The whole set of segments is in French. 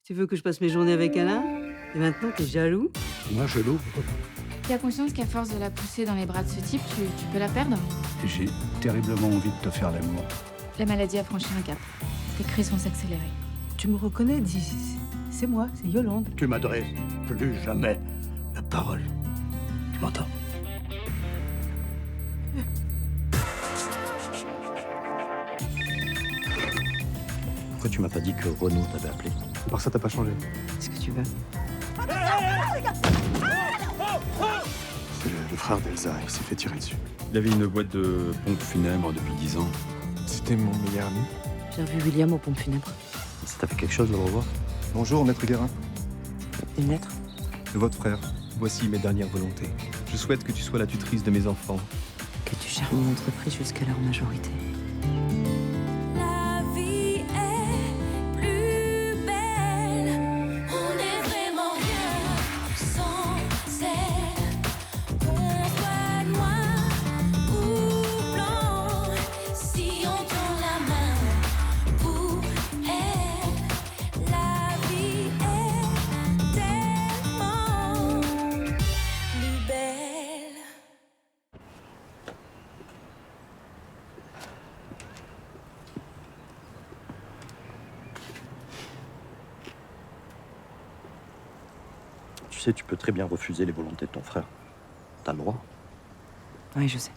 Tu veux que je passe mes journées avec Alain? Et maintenant, t'es jaloux? Moi, je l'ouvre. Tu as conscience qu'à force de la pousser dans les bras de ce type, tu peux la perdre? J'ai terriblement envie de te faire l'amour. La maladie a franchi un cap. Tes crises vont s'accélérer. Tu me reconnais, dis. C'est moi, c'est Yolande. Tu m'adresses plus jamais la parole. Tu m'entends? Pourquoi tu m'as pas dit que Renaud t'avait appelé? Par ça, t'as pas changé. Qu'est-ce que tu veux? C'est le frère d'Elsa, il s'est fait tirer dessus. Il avait une boîte de pompes funèbres depuis 10 ans. C'était mon meilleur ami. J'ai revu William aux pompes funèbres. Ça t'a fait quelque chose de le revoir? Bonjour, maître Guérin. Une lettre? De votre frère, voici mes dernières volontés. Je souhaite que tu sois la tutrice de mes enfants. Que tu gères mon entreprise jusqu'à leur majorité. La vie est plus belle. On est vraiment rien sans elle. Qu'on soit noir ou blanc, si on tend la main pour elle, la vie est tellement plus belle. Tu sais, tu peux très bien refuser les volontés de ton frère. T'as le droit. Oui, je sais.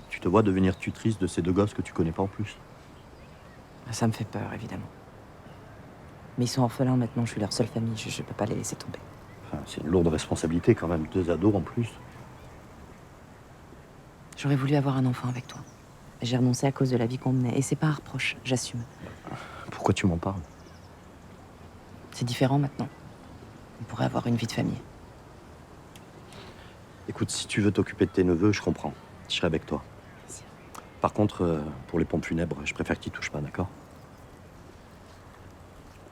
Tu te vois devenir tutrice de ces deux gosses que tu connais pas en plus. Ça me fait peur, évidemment. Mais ils sont orphelins maintenant, je suis leur seule famille, je peux pas les laisser tomber. Enfin, c'est une lourde responsabilité quand même, deux ados en plus. J'aurais voulu avoir un enfant avec toi. J'ai renoncé à cause de la vie qu'on menait, et c'est pas un reproche, j'assume. Pourquoi tu m'en parles? C'est différent maintenant. On pourrait avoir une vie de famille. Écoute, si tu veux t'occuper de tes neveux, je comprends. Je serai avec toi. Par contre, pour les pompes funèbres, je préfère que tu touches pas, d'accord?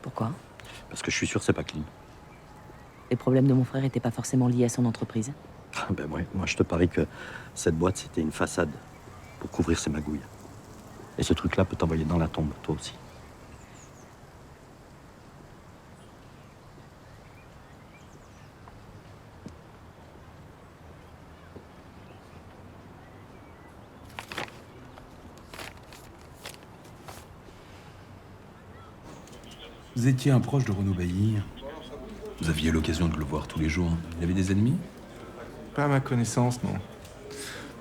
Pourquoi? Parce que je suis sûr que c'est pas clean. Les problèmes de mon frère étaient pas forcément liés à son entreprise. Ben ouais, moi je te parie que cette boîte c'était une façade pour couvrir ses magouilles. Et ce truc-là peut t'envoyer dans la tombe, toi aussi. Vous étiez un proche de Renaud Bailly. Vous aviez l'occasion de le voir tous les jours. Il avait des ennemis? Pas à ma connaissance, non.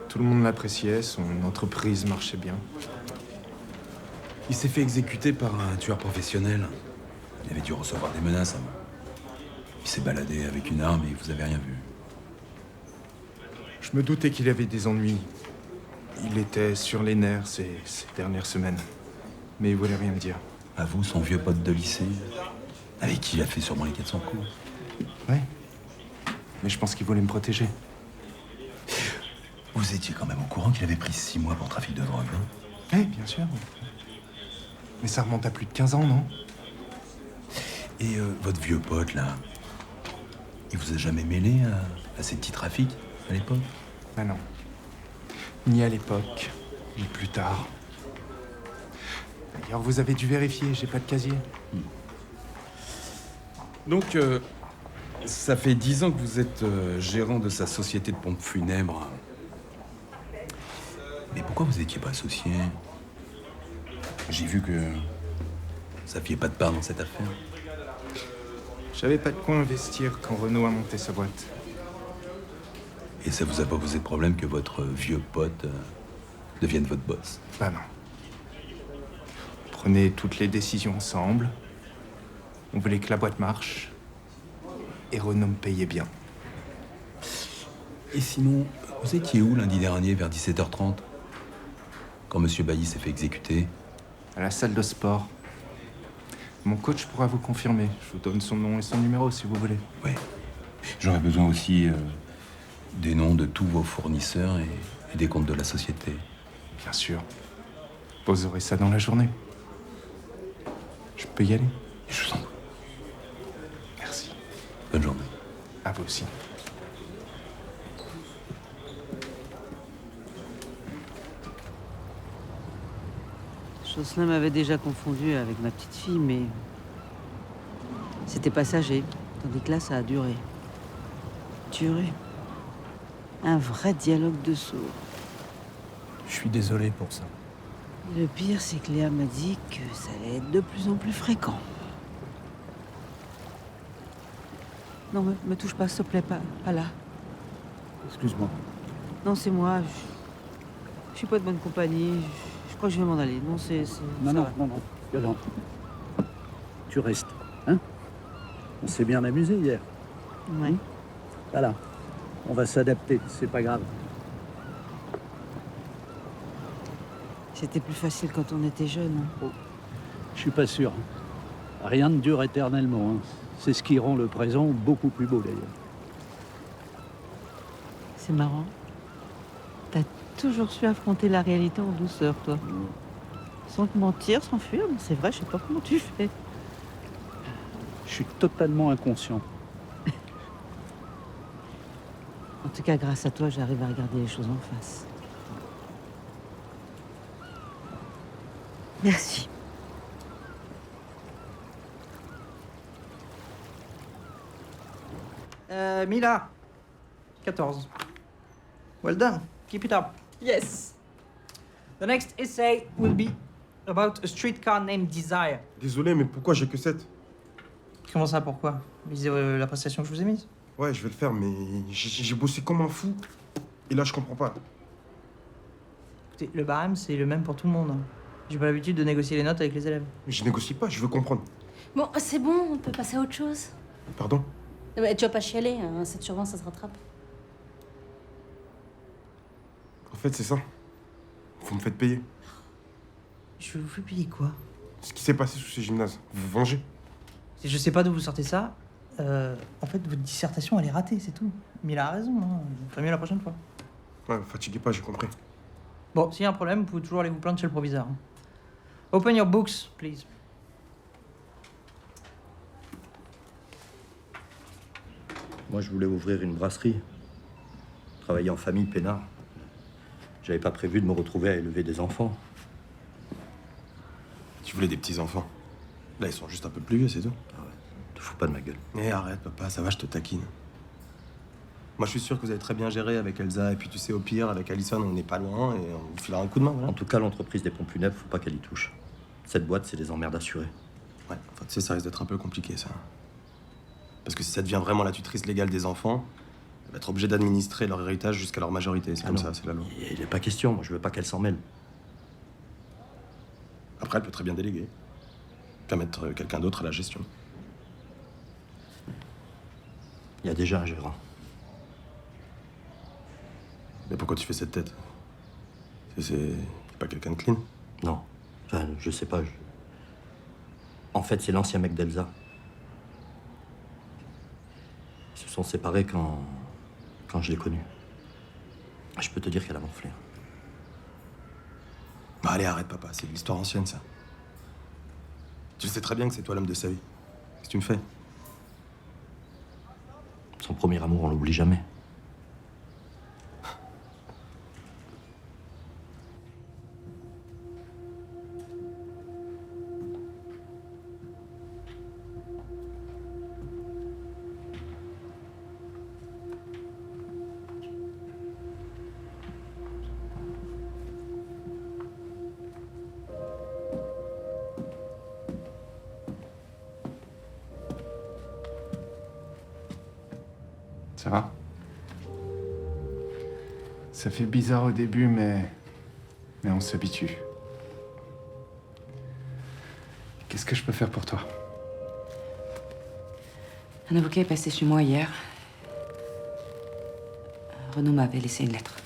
Tout le monde l'appréciait, son entreprise marchait bien. Il s'est fait exécuter par un tueur professionnel. Il avait dû recevoir des menaces. Il s'est baladé avec une arme et vous avez rien vu. Je me doutais qu'il avait des ennuis. Il était sur les nerfs ces dernières semaines. Mais il voulait rien me dire. À vous, son vieux pote de lycée, avec qui il a fait sûrement les 400 coups. Ouais. Mais je pense qu'il voulait me protéger. Vous étiez quand même au courant qu'il avait pris 6 mois pour trafic de drogue, hein? Oui, bien sûr. Mais ça remonte à plus de 15 ans, non? Et votre vieux pote, là, il vous a jamais mêlé à ces petits trafics, à l'époque? Ah non. Ni à l'époque, ni plus tard. D'ailleurs, vous avez dû vérifier, j'ai pas de casier. Donc, ça fait 10 ans que vous êtes gérant de sa société de pompes funèbres. Mais pourquoi vous n'étiez pas associé? J'ai vu que vous n'aviez pas de part dans cette affaire. J'avais pas de quoi investir quand Renaud a monté sa boîte. Et ça vous a pas posé de problème que votre vieux pote devienne votre boss? Bah non. On prenait toutes les décisions ensemble. On voulait que la boîte marche. Et Renaud me payait bien. Et sinon, vous étiez où lundi dernier vers 17h30? Quand Monsieur Bailly s'est fait exécuter? À la salle de sport. Mon coach pourra vous confirmer. Je vous donne son nom et son numéro si vous voulez. Ouais. J'aurais besoin aussi des noms de tous vos fournisseurs et des comptes de la société. Bien sûr. Vous aurez ça dans la journée. Je peux y aller? Je vous en prie. Merci. Bonne journée. À vous aussi. Jocelyn m'avait déjà confondu avec ma petite fille, mais C'était passager, tandis que là, ça a duré. Duré. Un vrai dialogue de sourds. Je suis désolé pour ça. Et le pire, c'est que Léa m'a dit que ça allait être de plus en plus fréquent. Non, me touche pas, s'il te plaît, pas là. Excuse-moi. Non, c'est moi. Je suis pas de bonne compagnie. Je crois que je vais m'en aller. Non, c'est Non, ça non, va. non, non. Yolande. Tu restes, hein? On s'est bien amusé hier. Ouais. Voilà. On va s'adapter, c'est pas grave. C'était plus facile quand on était jeune. Hein. Je suis pas sûr. Rien ne dure éternellement. Hein. C'est ce qui rend le présent beaucoup plus beau, d'ailleurs. C'est marrant. T'as toujours su affronter la réalité en douceur, toi. Sans te mentir, sans fuir. Mais c'est vrai, je sais pas comment tu fais. Je suis totalement inconscient. En tout cas, grâce à toi, j'arrive à regarder les choses en face. Merci. Mila. 14. Well done. Keep it up. Yes. The next essay will be about a streetcar named Desire. Désolé, mais pourquoi j'ai que 7? Comment ça, pourquoi? Lisez la prestation que je vous ai mise. Ouais, je vais le faire, mais j'ai bossé comme un fou. Et là, je comprends pas. Écoutez, le barème, c'est le même pour tout le monde. J'ai pas l'habitude de négocier les notes avec les élèves. Mais je négocie pas, je veux comprendre. Bon, c'est bon, on peut passer à autre chose. Pardon? Mais tu vas pas chialer, hein, 7 sur 20, ça se rattrape. En fait, c'est ça. Vous me faites payer. Je vous fais payer quoi? Ce qui s'est passé sous ces gymnases. Vous vous vengez? Je sais pas d'où vous sortez ça. En fait, votre dissertation, elle est ratée, c'est tout. Mais il a raison, hein. Vous ferez mieux la prochaine fois. Ouais, fatiguez pas, j'ai compris. Bon, s'il y a un problème, vous pouvez toujours aller vous plaindre chez le proviseur. hein. Open your books, please. Moi, je voulais ouvrir une brasserie. Travailler en famille peinard. J'avais pas prévu de me retrouver à élever des enfants. Tu voulais des petits-enfants. Là, ils sont juste un peu plus vieux, c'est tout. Ah ouais, te fous pas de ma gueule. Mais arrête, papa, ça va, je te taquine. Moi, je suis sûr que vous avez très bien géré avec Elsa. Et puis, tu sais, au pire, avec Alison, on n'est pas loin et on vous filera un coup de main, voilà. En tout cas, l'entreprise des pompes funèbres, faut pas qu'elle y touche. Cette boîte, c'est des emmerdes assurées. Ouais, enfin, tu sais, ça risque d'être un peu compliqué, ça. Parce que si ça devient vraiment la tutrice légale des enfants, elle va être obligée d'administrer leur héritage jusqu'à leur majorité. C'est comme ça, c'est la loi. Il n'est pas question, moi, je veux pas qu'elle s'en mêle. Après, elle peut très bien déléguer. Puis mettre quelqu'un d'autre à la gestion. Il y a déjà un gérant. Mais pourquoi tu fais cette tête? C'est pas quelqu'un de clean? Non. Enfin, je sais pas. En fait, c'est l'ancien mec d'Elsa. Ils se sont séparés quand je l'ai connue. Je peux te dire qu'elle a gonflé. Bah allez, arrête, papa. C'est de l'histoire ancienne, ça. Tu sais très bien que c'est toi l'homme de sa vie. Qu'est-ce que tu me fais? Son premier amour, on l'oublie jamais. Ça va? Ça fait bizarre au début, mais on s'habitue. Qu'est-ce que je peux faire pour toi? Un avocat est passé chez moi hier. Renaud m'avait laissé une lettre.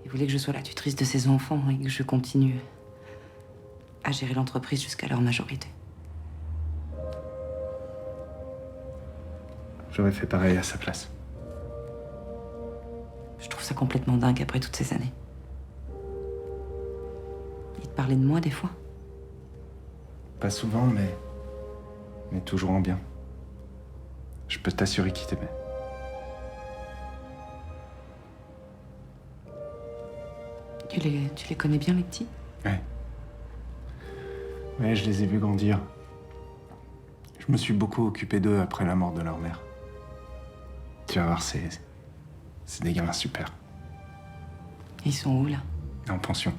Il voulait que je sois la tutrice de ses enfants et que je continue à gérer l'entreprise jusqu'à leur majorité. J'aurais fait pareil à sa place. Je trouve ça complètement dingue après toutes ces années. Il te parlait de moi des fois? Pas souvent, mais toujours en bien. Je peux t'assurer qu'il t'aimait. Tu les connais bien, les petits? Ouais. Ouais, je les ai vus grandir. Je me suis beaucoup occupé d'eux après la mort de leur mère. Tu vas voir, c'est des gamins super. Ils sont où, là? En pension.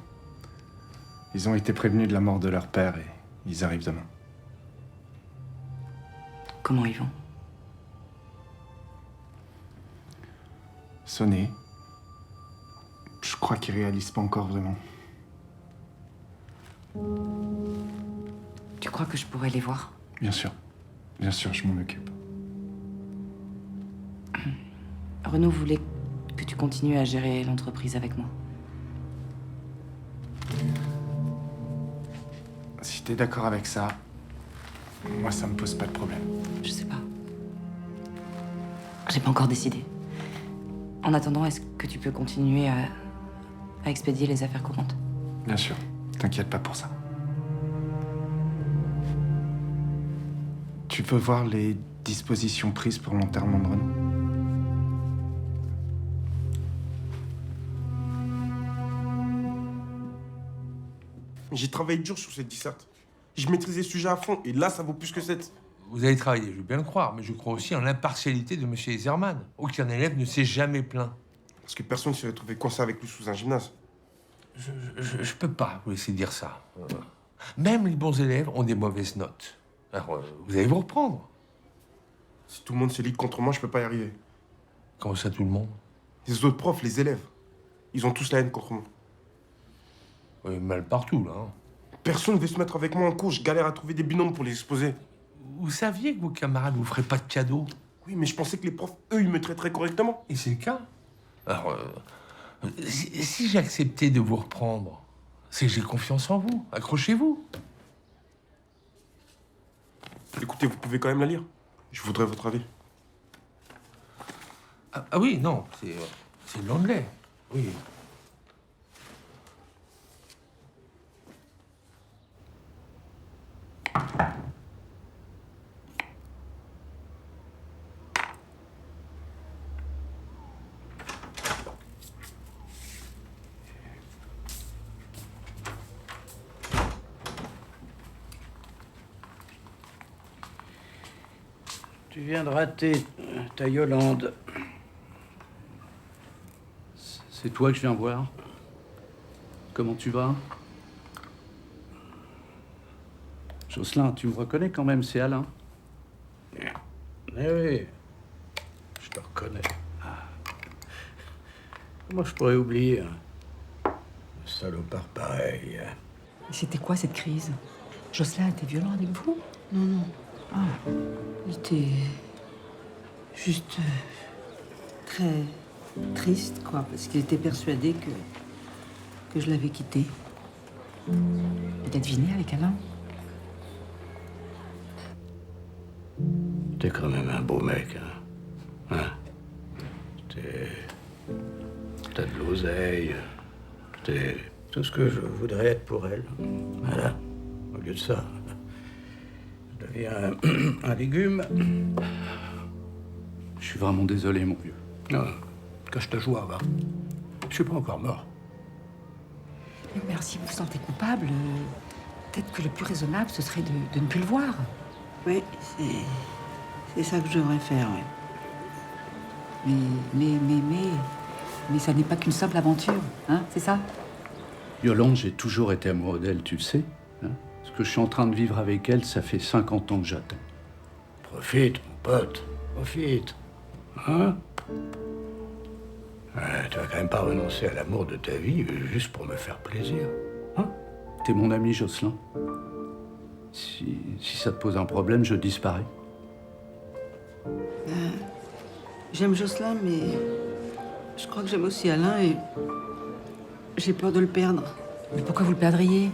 Ils ont été prévenus de la mort de leur père et ils arrivent demain. Comment ils vont? Sonné. Je crois qu'ils réalisent pas encore vraiment. Tu crois que je pourrais les voir? Bien sûr, je m'en occupe. Renaud voulait que tu continues à gérer l'entreprise avec moi. Si t'es d'accord avec ça, moi ça me pose pas de problème. Je sais pas. J'ai pas encore décidé. En attendant, est-ce que tu peux continuer à expédier les affaires courantes? Bien sûr, t'inquiète pas pour ça. Tu peux voir les dispositions prises pour l'enterrement de Renaud? J'ai travaillé dur sur cette disserte. Je maîtrisais le sujet à fond, et là, ça vaut plus que 7. Vous avez travaillé, je veux bien le croire, mais je crois aussi en l'impartialité de M. Ezerman. Aucun élève ne s'est jamais plaint. Parce que personne ne s'est retrouvé coincé avec lui sous un gymnase. Je peux pas vous laisser dire ça. Même les bons élèves ont des mauvaises notes. Alors, vous allez vous reprendre. Si tout le monde se lie contre moi, je peux pas y arriver. Comment ça, tout le monde? Les autres profs, les élèves, ils ont tous la haine contre moi. Oui, mal partout, là. Hein. Personne ne veut se mettre avec moi en cours, je galère à trouver des binômes pour les exposer. Vous saviez que vos camarades ne vous feraient pas de cadeaux? Oui, mais je pensais que les profs, eux, ils me traiteraient correctement. Et c'est le cas. Alors, si j'ai accepté de vous reprendre, c'est que j'ai confiance en vous. Accrochez-vous. Écoutez, vous pouvez quand même la lire. Je voudrais votre avis. Ah oui, non, c'est de l'anglais. Oui. Tu viens de rater ta Yolande. C'est toi que je viens voir. Comment tu vas? Jocelyn, tu me reconnais quand même, c'est Alain. Eh oui, je te reconnais. Comment je pourrais oublier un salopard pareil? C'était quoi cette crise? Jocelyn était violent avec vous? Non, non. Ah. Il était juste très triste, quoi, parce qu'il était persuadé que je l'avais quitté. Et t'as deviné avec Alain? T'es quand même un beau mec, hein? T'as de l'oseille. T'es tout ce que je voudrais être pour elle. Voilà. Au lieu de ça, je deviens un légume. Je suis vraiment désolé, mon vieux. Non, cache ta joie, va. Je suis pas encore mort. Mais si vous vous sentez coupable, peut-être que le plus raisonnable, ce serait de ne plus le voir. Oui, c'est ça que je devrais faire, oui. Mais ça n'est pas qu'une simple aventure, hein, c'est ça? Yolande, j'ai toujours été amoureux d'elle, tu le sais. Hein? Ce que je suis en train de vivre avec elle, ça fait 50 ans que j'attends. Profite, mon pote, profite. Hein? Tu vas quand même pas renoncer à l'amour de ta vie juste pour me faire plaisir. Hein? T'es mon ami, Jocelyn. Si ça te pose un problème, je disparais. J'aime Jocelyn, mais je crois que j'aime aussi Alain et j'ai peur de le perdre. Mais pourquoi vous le perdriez?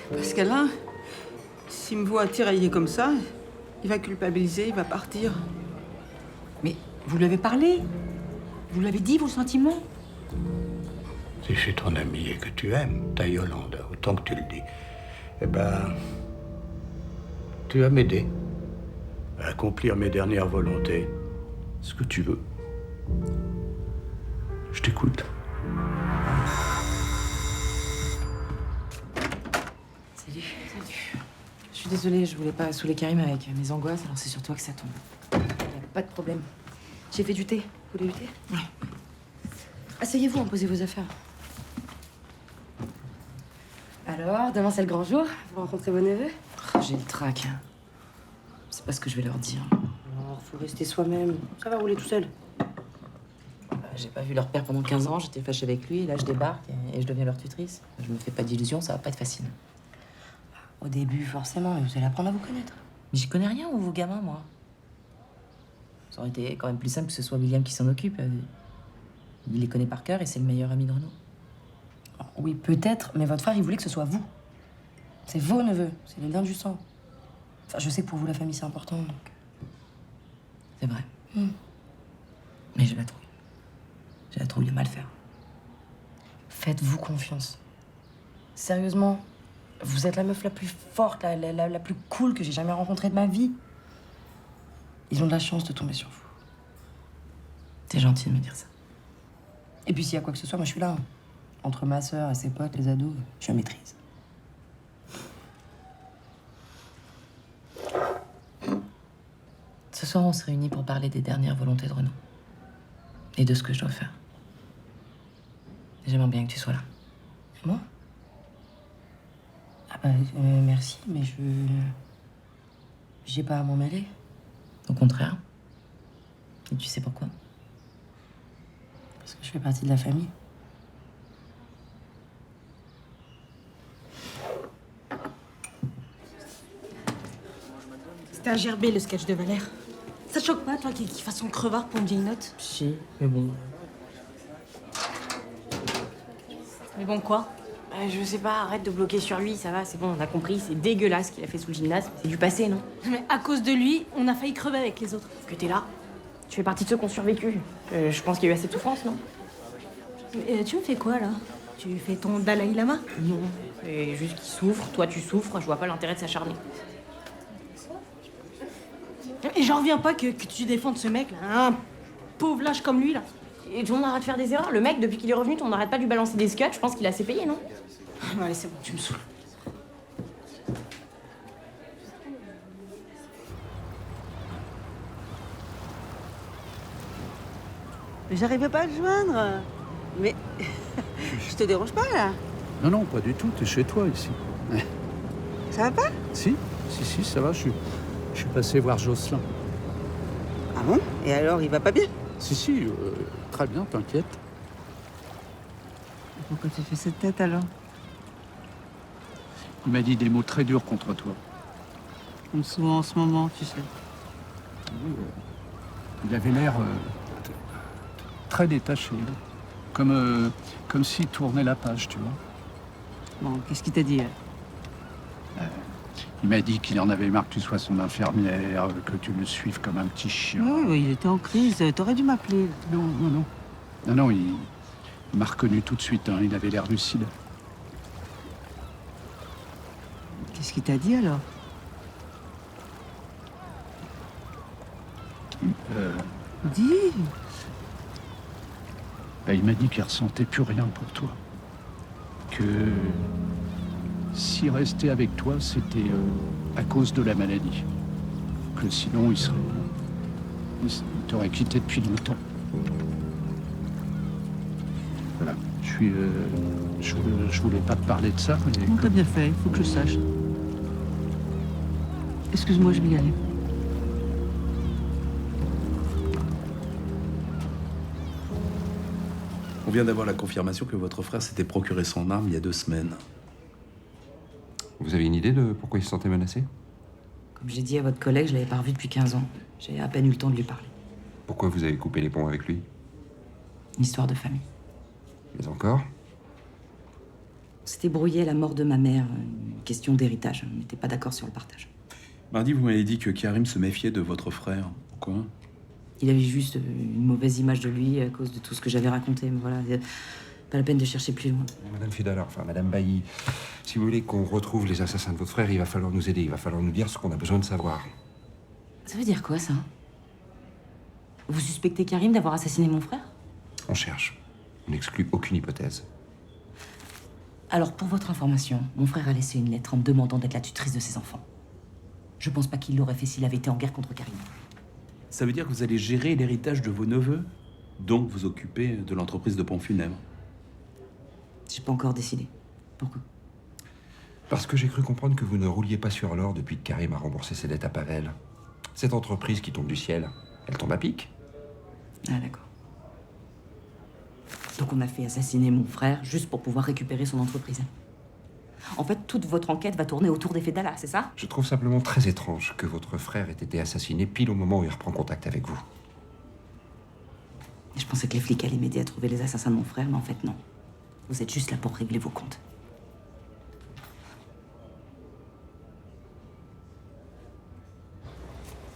Parce qu'Alain, s'il me voit tirailler comme ça, il va culpabiliser, il va partir. Mais vous lui avez parlé? Vous lui avez dit vos sentiments? Si je suis ton ami et que tu aimes ta Yolande, autant que tu le dis, eh ben, tu vas m'aider à accomplir mes dernières volontés. Ce que tu veux. Je t'écoute. Salut. Je suis désolée, je voulais pas saouler Karim avec mes angoisses, alors c'est sur toi que ça tombe. Y a pas de problème. J'ai fait du thé. Vous voulez du thé? Ouais. Asseyez-vous, posez vos affaires. Alors, demain c'est le grand jour. Vous rencontrez vos neveux? Oh, j'ai le trac. C'est pas ce que je vais leur dire. Alors, faut rester soi-même. Ça va rouler tout seul. J'ai pas vu leur père pendant 15 ans, j'étais fâchée avec lui, là je débarque et je deviens leur tutrice. Je me fais pas d'illusions, ça va pas être facile. Au début, forcément, mais vous allez apprendre à vous connaître. Mais j'y connais rien, vous gamins, moi. Ça aurait été quand même plus simple que ce soit William qui s'en occupe. Il les connaît par cœur et c'est le meilleur ami de Renaud. Alors, oui, peut-être, mais votre frère, il voulait que ce soit vous. C'est vos neveux, c'est les liens du sang. Enfin, je sais que pour vous, la famille, c'est important, donc... C'est vrai. Mais j'ai la trouille. J'ai la trouille de mal faire. Faites-vous confiance. Sérieusement, vous êtes la meuf la plus forte, la plus cool que j'ai jamais rencontrée de ma vie. Ils ont de la chance de tomber sur vous. T'es gentil de me dire ça. Et puis s'il y a quoi que ce soit, moi je suis là. Entre ma sœur et ses potes, les ados, je suis à maîtrise. Ce soir, on se réunit pour parler des dernières volontés de Renaud. Et de ce que je dois faire. J'aimerais bien que tu sois là. Moi? Ah bah, merci, mais j'ai pas à m'en mêler. Au contraire. Et tu sais pourquoi? Parce que je fais partie de la famille. C'était un gerbé, le sketch de Valère. Ça te choque pas, toi, qu'il fasse son crevard pour une vieille note? Si, mais bon. Mais bon, quoi? Je sais pas, arrête de bloquer sur lui, ça va, c'est bon, on a compris, c'est dégueulasse ce qu'il a fait sous le gymnase, c'est du passé, non? Mais à cause de lui, on a failli crever avec les autres. Que t'es là? Tu fais partie de ceux qui ont survécu. Je pense qu'il y a eu assez de souffrance, non? Mais, tu me fais quoi, là? Tu fais ton Dalai Lama? Non, c'est juste qu'il souffre, toi tu souffres, je vois pas l'intérêt de s'acharner. Et j'en reviens pas que tu défendes ce mec, là, un pauvre lâche comme lui, là. Et tout le monde arrête de faire des erreurs. Le mec, depuis qu'il est revenu, on n'arrête pas de lui balancer des scuds, je pense qu'il a assez payé, non? Bon, allez, c'est bon, tu me saoules. J'arrivais pas à le joindre. Mais je te dérange pas là? Non, non, pas du tout. T'es chez toi ici. Ça va pas? Si, ça va. Je suis passé voir Jocelyn. Ah bon? Et alors, il va pas bien? Si, très bien, t'inquiète. Pourquoi tu fais cette tête alors? Il m'a dit des mots très durs contre toi. Comme souvent en ce moment, tu sais. Il avait l'air très détaché. Comme s'il tournait la page, tu vois. Bon, qu'est-ce qu'il t'a dit? Il m'a dit qu'il en avait marre que tu sois son infirmière, que tu le suives comme un petit chien. Oui, il était en crise. T'aurais dû m'appeler. Non, il m'a reconnu tout de suite. Hein. Il avait l'air lucide. Qu'est-ce qu'il t'a dit alors? Dis. Il m'a dit qu'il ressentait plus rien pour toi. Que s'il restait avec toi, c'était à cause de la maladie. Que sinon, il t'aurait quitté depuis longtemps. Voilà. Je voulais pas te parler de ça, mais... On t'a bien fait, il faut que je sache. Excuse-moi, je vais y aller. On vient d'avoir la confirmation que votre frère s'était procuré son arme il y a 2 semaines. Vous avez une idée de pourquoi il se sentait menacé? Comme j'ai dit à votre collègue, je l'avais pas revu depuis 15 ans. J'ai à peine eu le temps de lui parler. Pourquoi vous avez coupé les ponts avec lui? Une histoire de famille. Mais encore? On s'était brouillé à la mort de ma mère. Une question d'héritage. On n'était pas d'accord sur le partage. Mardi, vous m'avez dit que Karim se méfiait de votre frère. Pourquoi? Il avait juste une mauvaise image de lui à cause de tout ce que j'avais raconté. Mais voilà, pas la peine de chercher plus loin. Madame Fidalard, enfin Madame Bailly, si vous voulez qu'on retrouve les assassins de votre frère, il va falloir nous aider. Il va falloir nous dire ce qu'on a besoin de savoir. Ça veut dire quoi, ça? Vous suspectez Karim d'avoir assassiné mon frère? On cherche. On n'exclut aucune hypothèse. Alors, pour votre information, mon frère a laissé une lettre en me demandant d'être la tutrice de ses enfants. Je pense pas qu'il l'aurait fait s'il avait été en guerre contre Karim. Ça veut dire que vous allez gérer l'héritage de vos neveux, donc vous occuper de l'entreprise de pompes funèbres. J'ai pas encore décidé. Pourquoi? Parce que j'ai cru comprendre que vous ne rouliez pas sur l'or depuis que Karim a remboursé ses dettes à Pavel. Cette entreprise qui tombe du ciel, elle tombe à pic. Ah d'accord. Donc on a fait assassiner mon frère juste pour pouvoir récupérer son entreprise. En fait, toute votre enquête va tourner autour des faits d'Allah, c'est ça? Je trouve simplement très étrange que votre frère ait été assassiné pile au moment où il reprend contact avec vous. Je pensais que les flics allaient m'aider à trouver les assassins de mon frère, mais en fait non. Vous êtes juste là pour régler vos comptes.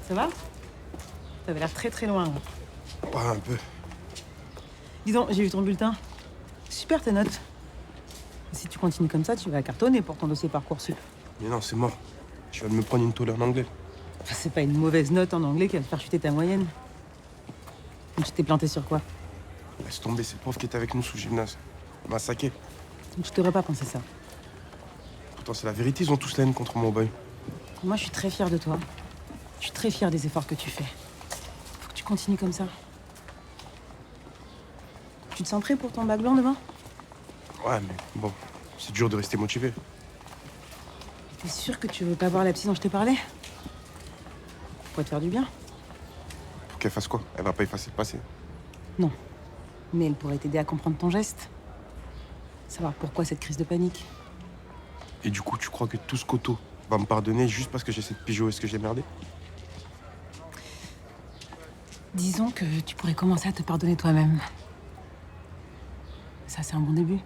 Ça va? T'avais l'air très très loin. Pas un peu. Dis donc, j'ai vu ton bulletin. Super tes notes. Si tu continues comme ça, tu vas cartonner pour ton dossier Parcoursup. Mais non, c'est mort. Tu vas me prendre une tôle en anglais. Enfin, c'est pas une mauvaise note en anglais qui va te faire chuter ta moyenne. Tu t'es planté sur quoi? Laisse tomber, c'est le prof qui était avec nous sous le gymnase. Il m'a saqué. Je t'aurais pas pensé ça. Pourtant, c'est la vérité, ils ont tous la haine contre mon boy. Moi, je suis très fière de toi. Je suis très fière des efforts que tu fais. Faut que tu continues comme ça. Tu te sens prêt pour ton bac blanc demain? Ouais, mais bon, c'est dur de rester motivé. T'es sûr que tu veux pas voir la psy dont je t'ai parlé? Pour te faire du bien. Pour qu'elle fasse quoi? Elle va pas effacer le passé. Non. Mais elle pourrait t'aider à comprendre ton geste. Savoir pourquoi cette crise de panique. Et du coup, tu crois que tout ce coteau va me pardonner juste parce que j'essaie de pigeonner ce que j'ai merdé? Disons que tu pourrais commencer à te pardonner toi-même. Ça, c'est un bon début.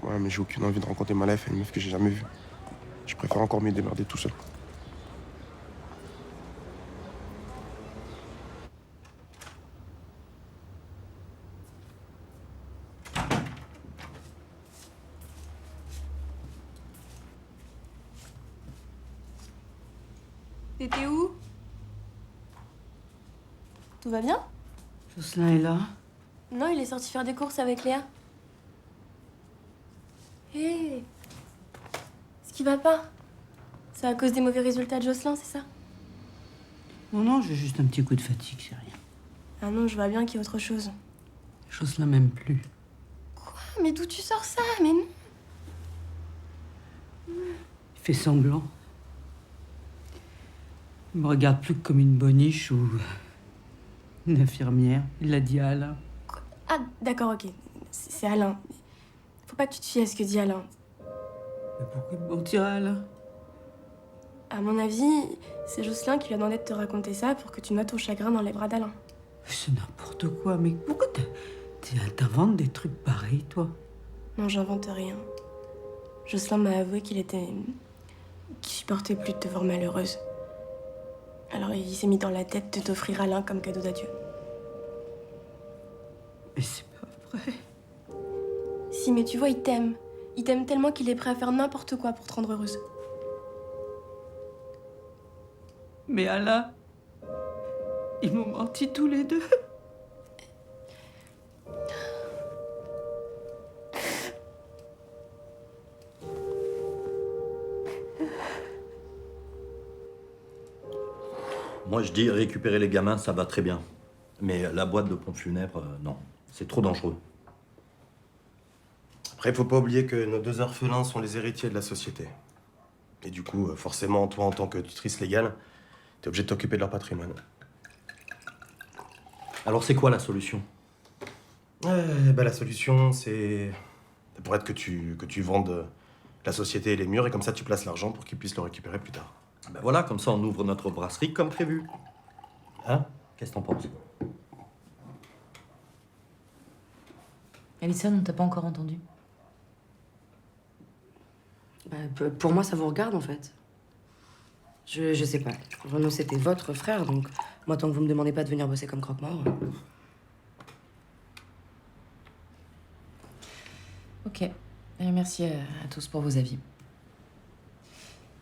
Ouais, mais j'ai aucune envie de rencontrer ma life à une meuf que j'ai jamais vue. Je préfère encore me démerder tout seul. T'étais où? Tout va bien? Jocelyn est là. Non, il est sorti faire des courses avec Léa. Hé! Ce qui va pas? C'est à cause des mauvais résultats de Jocelyn, c'est ça? Non, j'ai juste un petit coup de fatigue, c'est rien. Ah non, je vois bien qu'il y a autre chose. Jocelyn m'aime plus. Quoi? Mais d'où tu sors ça? Mais non! Il fait semblant. Il me regarde plus que comme une boniche ou une infirmière. Il l'a dit à Alain. Ah, d'accord, ok. C'est Alain. Faut pas que tu te fies à ce que dit Alain. Mais pourquoi il mentirait à Alain? À mon avis, c'est Jocelyn qui lui a demandé de te raconter ça pour que tu notes ton chagrin dans les bras d'Alain. C'est n'importe quoi, mais pourquoi t'inventes des trucs pareils, toi? Non, j'invente rien. Jocelyn m'a avoué qu'il supportait plus de te voir malheureuse. Alors il s'est mis dans la tête de t'offrir Alain comme cadeau d'adieu. Mais c'est pas vrai. Si, mais tu vois, il t'aime. Il t'aime tellement qu'il est prêt à faire n'importe quoi pour te rendre heureuse. Mais Alain, ils m'ont menti tous les deux. Moi, je dis récupérer les gamins, ça va très bien. Mais la boîte de pompes funèbres, non. C'est trop dangereux. Après, faut pas oublier que nos deux orphelins sont les héritiers de la société. Et du coup, forcément, toi, en tant que tutrice légale, t'es obligé de t'occuper de leur patrimoine. Alors, c'est quoi la solution? La solution, c'est... Ça pourrait être que tu vendes la société et les murs, et comme ça, tu places l'argent pour qu'ils puissent le récupérer plus tard. Ben voilà, comme ça, on ouvre notre brasserie comme prévu. Hein? Qu'est-ce que t'en penses? Alison, on t'a pas encore entendu. Pour moi, ça vous regarde, en fait. Je sais pas. Renaud, c'était votre frère, donc moi, tant que vous me demandez pas de venir bosser comme croque-mort... Ok. Et merci à tous pour vos avis.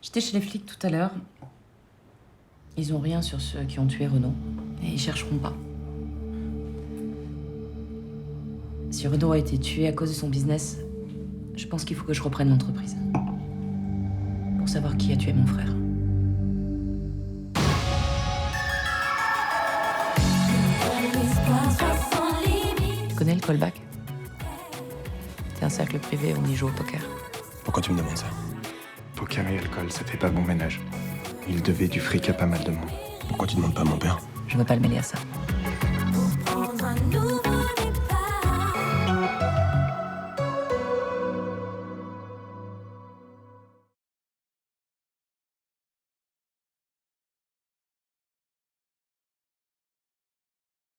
J'étais chez les flics tout à l'heure. Ils ont rien sur ceux qui ont tué Renaud. Et ils chercheront pas. Si Renaud a été tué à cause de son business, je pense qu'il faut que je reprenne l'entreprise. Pour pour savoir qui a tué mon frère. Tu connais le callback? C'est un cercle privé où on y joue au poker. Pourquoi tu me demandes ça? Poker et alcool, ça fait pas bon ménage. Il devait du fric à pas mal de monde. Pourquoi tu demandes pas à mon père? Je veux pas le mêler à ça.